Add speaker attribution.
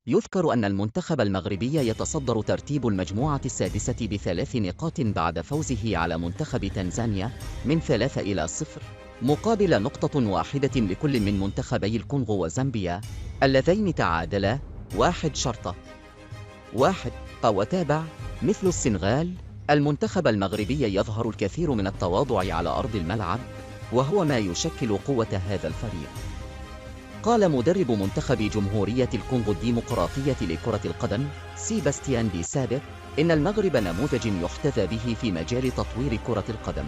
Speaker 1: يذكر أن المنتخب المغربي يتصدر ترتيب المجموعة السادسة ب3 نقاط بعد فوزه على منتخب تنزانيا من 3-0، مقابل نقطة واحدة لكل من منتخبي الكونغو وزامبيا اللذين تعادلا 1-1. وتابع: مثل السنغال، المنتخب المغربي يظهر الكثير من التواضع على أرض الملعب، وهو ما يشكل قوة هذا الفريق. قال مدرب منتخب جمهورية الكونغو الديمقراطية لكرة القدم سيباستيان دي سابر إن المغرب نموذج يحتذى به في مجال تطوير كرة القدم.